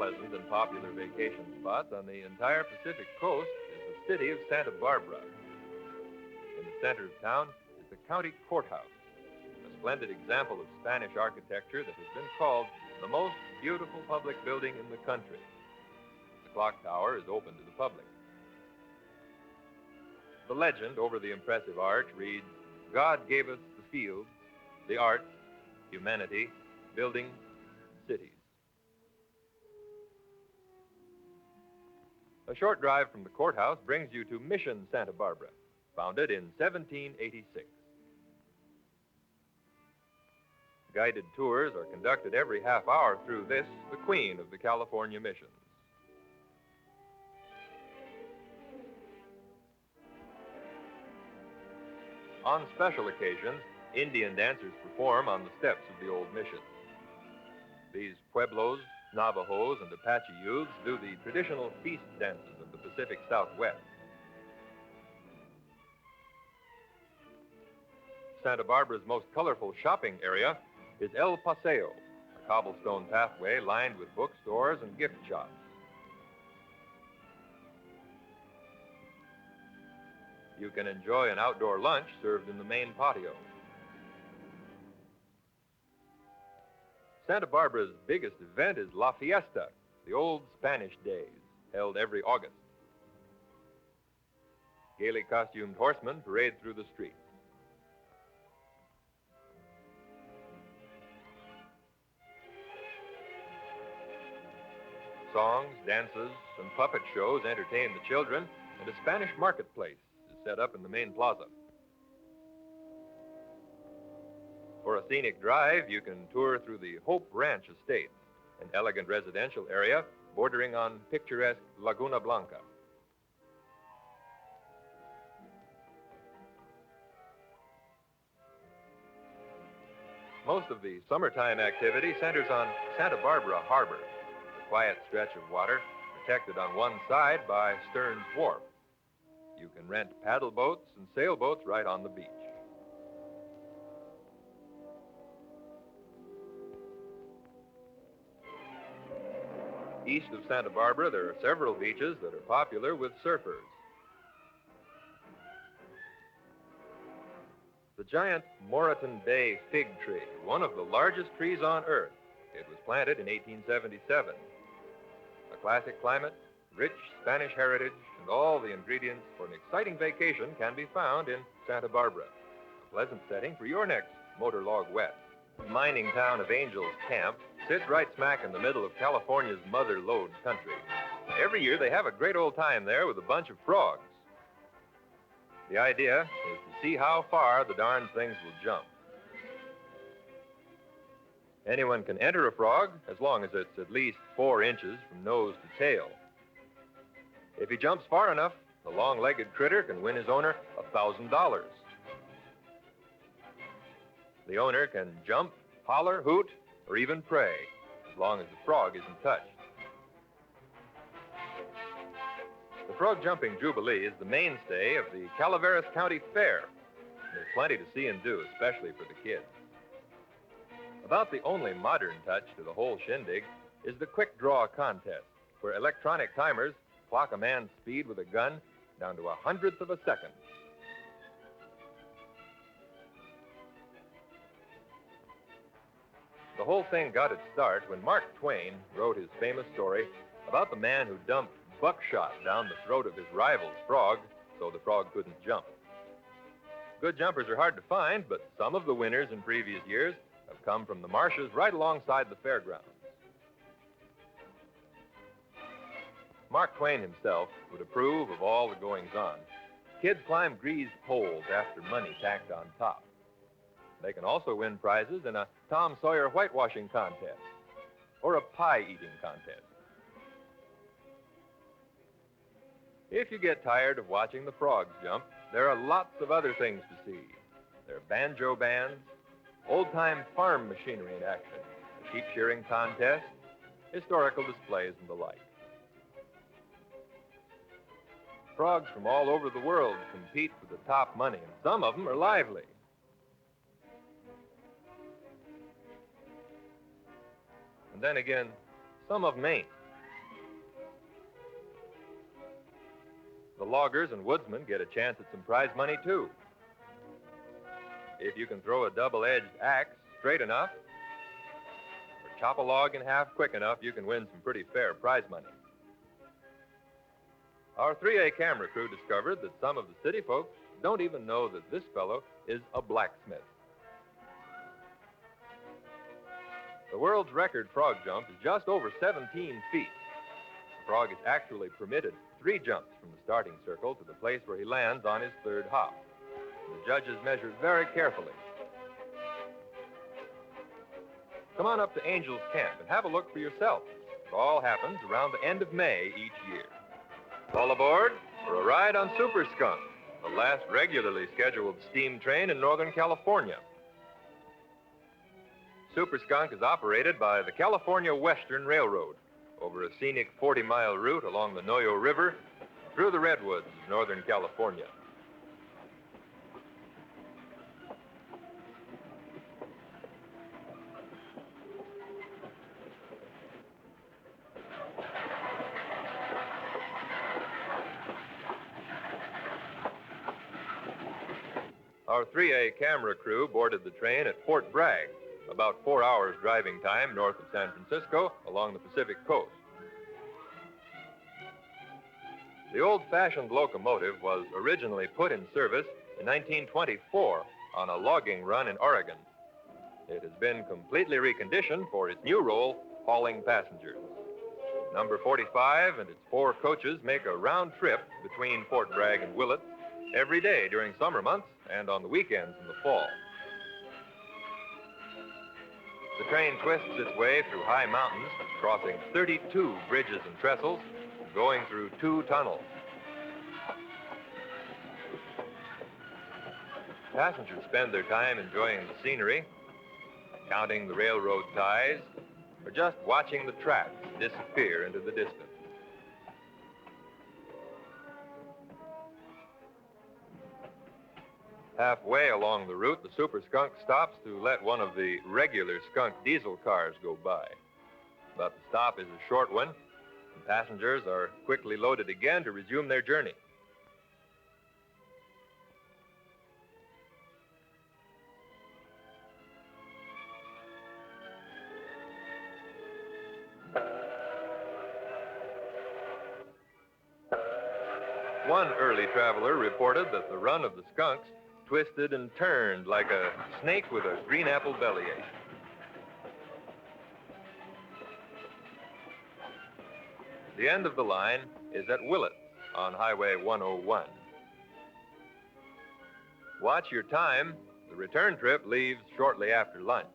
pleasant and popular vacation spots on the entire Pacific coast is the city of Santa Barbara. In the center of town is the county courthouse, a splendid example of Spanish architecture that has been called the most beautiful public building in the country. The clock tower is open to the public. The legend over the impressive arch reads, "God gave us the fields, the arts, humanity, buildings, cities." A short drive from the courthouse brings you to Mission Santa Barbara, founded in 1786. Guided tours are conducted every half hour through this, the queen of the California missions. On special occasions, Indian dancers perform on the steps of the old mission. These Pueblos, Navajos, and Apache youths do the traditional feast dances of the Pacific Southwest. Santa Barbara's most colorful shopping area is El Paseo, a cobblestone pathway lined with bookstores and gift shops. You can enjoy an outdoor lunch served in the main patio. Santa Barbara's biggest event is La Fiesta, the old Spanish days, held every August. Gaily costumed horsemen parade through the streets. Songs, dances, and puppet shows entertain the children, and a Spanish marketplace is set up in the main plaza. For a scenic drive, you can tour through the Hope Ranch Estate, an elegant residential area bordering on picturesque Laguna Blanca. Most of the summertime activity centers on Santa Barbara Harbor, a quiet stretch of water protected on one side by Stearns Wharf. You can rent paddle boats and sailboats right on the beach. East of Santa Barbara, there are several beaches that are popular with surfers. The giant Moreton Bay fig tree, one of the largest trees on Earth. It was planted in 1877. A classic climate, rich Spanish heritage, and all the ingredients for an exciting vacation can be found in Santa Barbara, a pleasant setting for your next motor log wet. The mining town of Angels Camp sits right smack in the middle of California's mother lode country. Every year they have a great old time there with a bunch of frogs. The idea is to see how far the darn things will jump. Anyone can enter a frog as long as it's at least 4 inches from nose to tail. If he jumps far enough, the long-legged critter can win his owner $1,000. The owner can jump, holler, hoot, or even pray, as long as the frog isn't touched. The Frog Jumping Jubilee is the mainstay of the Calaveras County Fair. There's plenty to see and do, especially for the kids. About the only modern touch to the whole shindig is the quick draw contest, where electronic timers clock a man's speed with a gun down to 1/100th of a second. The whole thing got its start when Mark Twain wrote his famous story about the man who dumped buckshot down the throat of his rival's frog so the frog couldn't jump. Good jumpers are hard to find, but some of the winners in previous years have come from the marshes right alongside the fairgrounds. Mark Twain himself would approve of all the goings-on. Kids climb greased poles after money tacked on top. They can also win prizes in a Tom Sawyer whitewashing contest or a pie-eating contest. If you get tired of watching the frogs jump, there are lots of other things to see. There are banjo bands, old-time farm machinery in action, a sheep shearing contest, historical displays, and the like. Frogs from all over the world compete for the top money, and some of them are lively. And then again, some of them ain't. the loggers and woodsmen get a chance at some prize money, too. If you can throw a double-edged axe straight enough, or chop a log in half quick enough, you can win some pretty fair prize money. Our 3A camera crew discovered that some of the city folks don't even know that this fellow is a blacksmith. The world's record frog jump is just over 17 feet. The frog is actually permitted 3 jumps from the starting circle to the place where he lands on his 3rd hop. The judges measured very carefully. Come on up to Angel's Camp and have a look for yourself. It all happens around the end of May each year. All aboard for a ride on Super Skunk, the last regularly scheduled steam train in Northern California. Super Skunk is operated by the California Western Railroad over a scenic 40-mile route along the Noyo River through the redwoods of Northern California. Our 3A camera crew boarded the train at Fort Bragg, about 4 hours driving time north of San Francisco along the Pacific coast. The old-fashioned locomotive was originally put in service in 1924 on a logging run in Oregon. It has been completely reconditioned for its new role, hauling passengers. Number 45 and its 4 coaches make a round trip between Fort Bragg and Willits every day during summer months and on the weekends in the fall. The train twists its way through high mountains, crossing 32 bridges and trestles, going through 2 tunnels. Passengers spend their time enjoying the scenery, counting the railroad ties, or just watching the tracks disappear into the distance. Halfway along the route, the Super Skunk stops to let one of the regular skunk diesel cars go by. But the stop is a short one, and passengers are quickly loaded again to resume their journey. One early traveler reported that the run of the skunks twisted and turned like a snake with a green apple bellyache. The end of the line is at Willits on Highway 101. Watch your time. The return trip leaves shortly after lunch.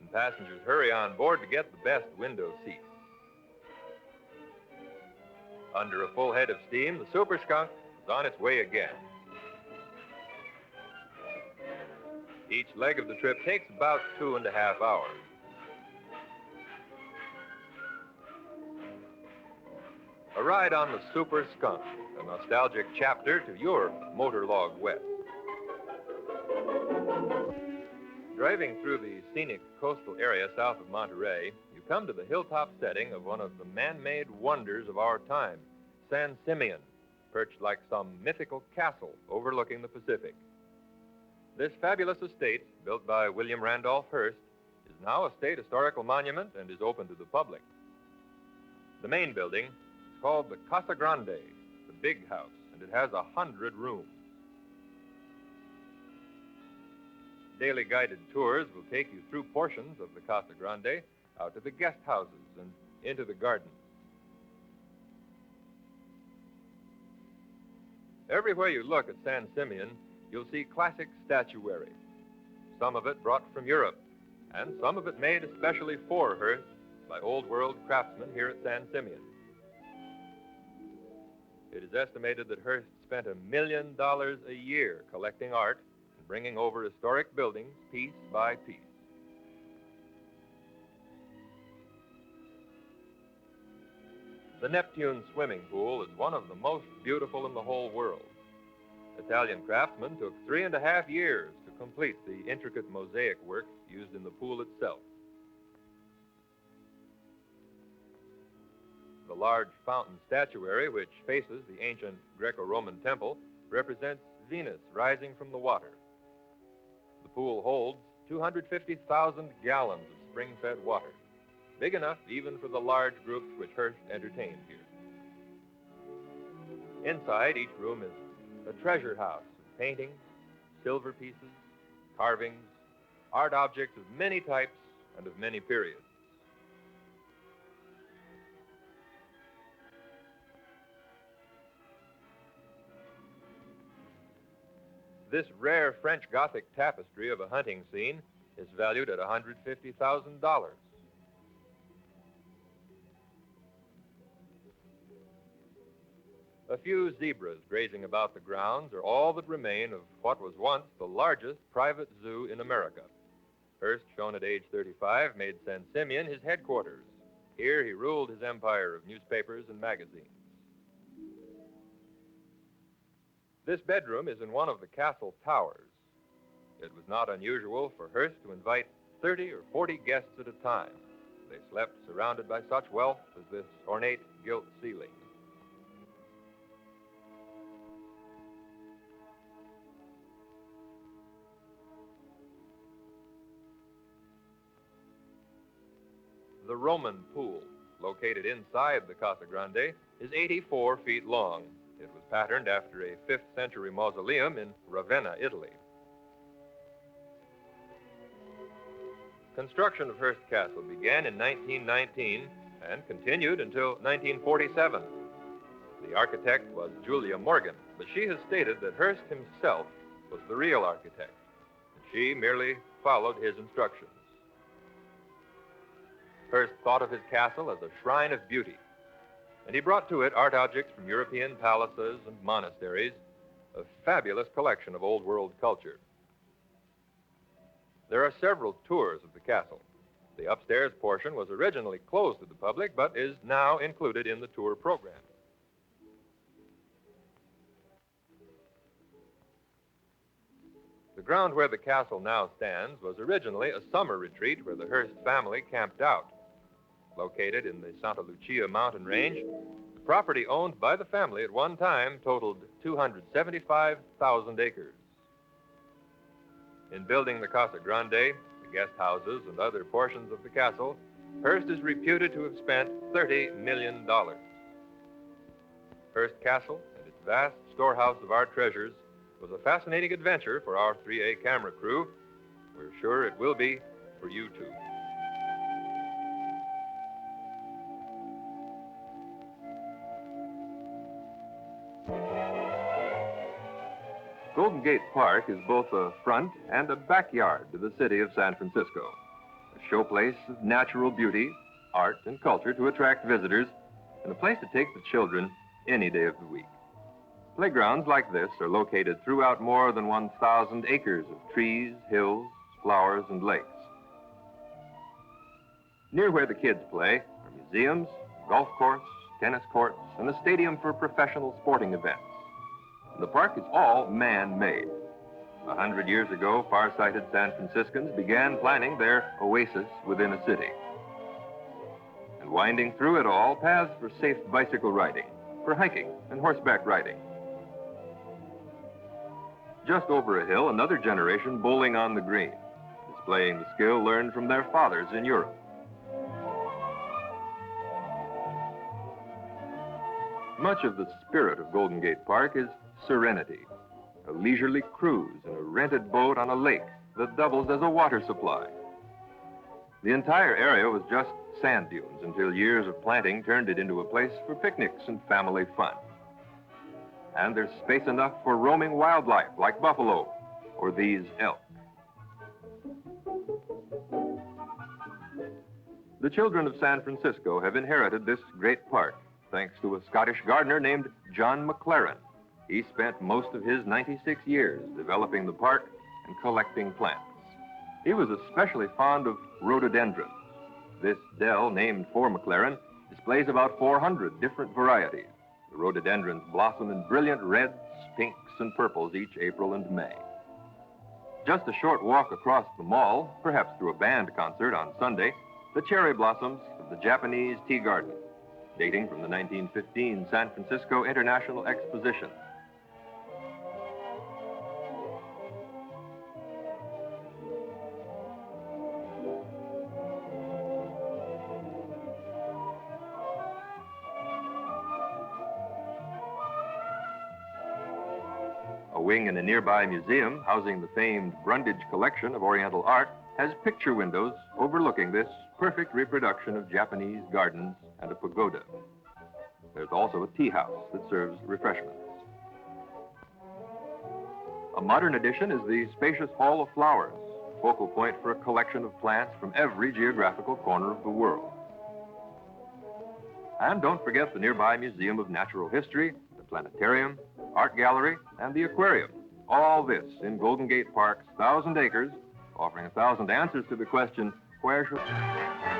And passengers hurry on board to get the best window seats. Under a full head of steam, the Super Skunk is on its way again. Each leg of the trip takes about 2.5 hours. A ride on the Super Skunk, a nostalgic chapter to your motor log west. Driving through the scenic coastal area south of Monterey, you come to the hilltop setting of one of the man-made wonders of our time, San Simeon, perched like some mythical castle overlooking the Pacific. This fabulous estate, built by William Randolph Hearst, is now a state historical monument and is open to the public. The main building is called the Casa Grande, the big house, and it has 100 rooms. Daily guided tours will take you through portions of the Casa Grande, out to the guest houses and into the gardens. Everywhere you look at San Simeon, you'll see classic statuary, some of it brought from Europe, and some of it made especially for Hearst by old world craftsmen here at San Simeon. It is estimated that Hearst spent $1 million a year collecting art and bringing over historic buildings piece by piece. The Neptune swimming pool is one of the most beautiful in the whole world. Italian craftsmen took 3.5 years to complete the intricate mosaic work used in the pool itself. The large fountain statuary, which faces the ancient Greco-Roman temple, represents Venus rising from the water. The pool holds 250,000 gallons of spring-fed water, big enough even for the large groups which Hearst entertained here. Inside each room is a treasure house of paintings, silver pieces, carvings, art objects of many types and of many periods. This rare French Gothic tapestry of a hunting scene is valued at $150,000. A few zebras grazing about the grounds are all that remain of what was once the largest private zoo in America. Hearst, shown at age 35, made San Simeon his headquarters. Here he ruled his empire of newspapers and magazines. This bedroom is in one of the castle towers. It was not unusual for Hearst to invite 30 or 40 guests at a time. They slept surrounded by such wealth as this ornate gilt ceiling. The Roman pool, located inside the Casa Grande, is 84 feet long. It was patterned after a 5th century mausoleum in Ravenna, Italy. Construction of Hearst Castle began in 1919 and continued until 1947. The architect was Julia Morgan, but she has stated that Hearst himself was the real architect, and she merely followed his instructions. Hearst thought of his castle as a shrine of beauty, and he brought to it art objects from European palaces and monasteries, a fabulous collection of Old World culture. There are several tours of the castle. The upstairs portion was originally closed to the public, but is now included in the tour program. The ground where the castle now stands was originally a summer retreat where the Hearst family camped out. Located in the Santa Lucia mountain range, the property owned by the family at one time totaled 275,000 acres. In building the Casa Grande, the guest houses, and other portions of the castle, Hearst is reputed to have spent $30 million. Hearst Castle and its vast storehouse of art treasures was a fascinating adventure for our 3A camera crew. We're sure it will be for you too. Golden Gate Park is both a front and a backyard to the city of San Francisco, a showplace of natural beauty, art, and culture to attract visitors, and a place to take the children any day of the week. Playgrounds like this are located throughout more than 1,000 acres of trees, hills, flowers, and lakes. Near where the kids play are museums, golf course, tennis courts, and a stadium for professional sporting events. The park is all man-made. 100 years ago, far-sighted San Franciscans began planning their oasis within a city. And winding through it all, paths for safe bicycle riding, for hiking and horseback riding. Just over a hill, another generation bowling on the green, displaying the skill learned from their fathers in Europe. Much of the spirit of Golden Gate Park is serenity, a leisurely cruise in a rented boat on a lake that doubles as a water supply. The entire area was just sand dunes until years of planting turned it into a place for picnics and family fun. And there's space enough for roaming wildlife like buffalo or these elk. The children of San Francisco have inherited this great park thanks to a Scottish gardener named John McLaren. He spent most of his 96 years developing the park and collecting plants. He was especially fond of rhododendrons. This dell, named for McLaren, displays about 400 different varieties. The rhododendrons blossom in brilliant reds, pinks, and purples each April and May. Just a short walk across the mall, perhaps through a band concert on Sunday, the cherry blossoms of the Japanese tea garden. dating from the 1915 San Francisco International Exposition. A wing in a nearby museum housing the famed Brundage collection of Oriental art has picture windows overlooking this perfect reproduction of Japanese gardens and a pagoda. There's also a tea house that serves refreshments. A modern addition is the spacious Hall of Flowers, focal point for a collection of plants from every geographical corner of the world. And don't forget the nearby Museum of Natural History, the planetarium, art gallery, and the aquarium. All this in Golden Gate Park's 1,000 acres, offering 1,000 answers to the question, where should...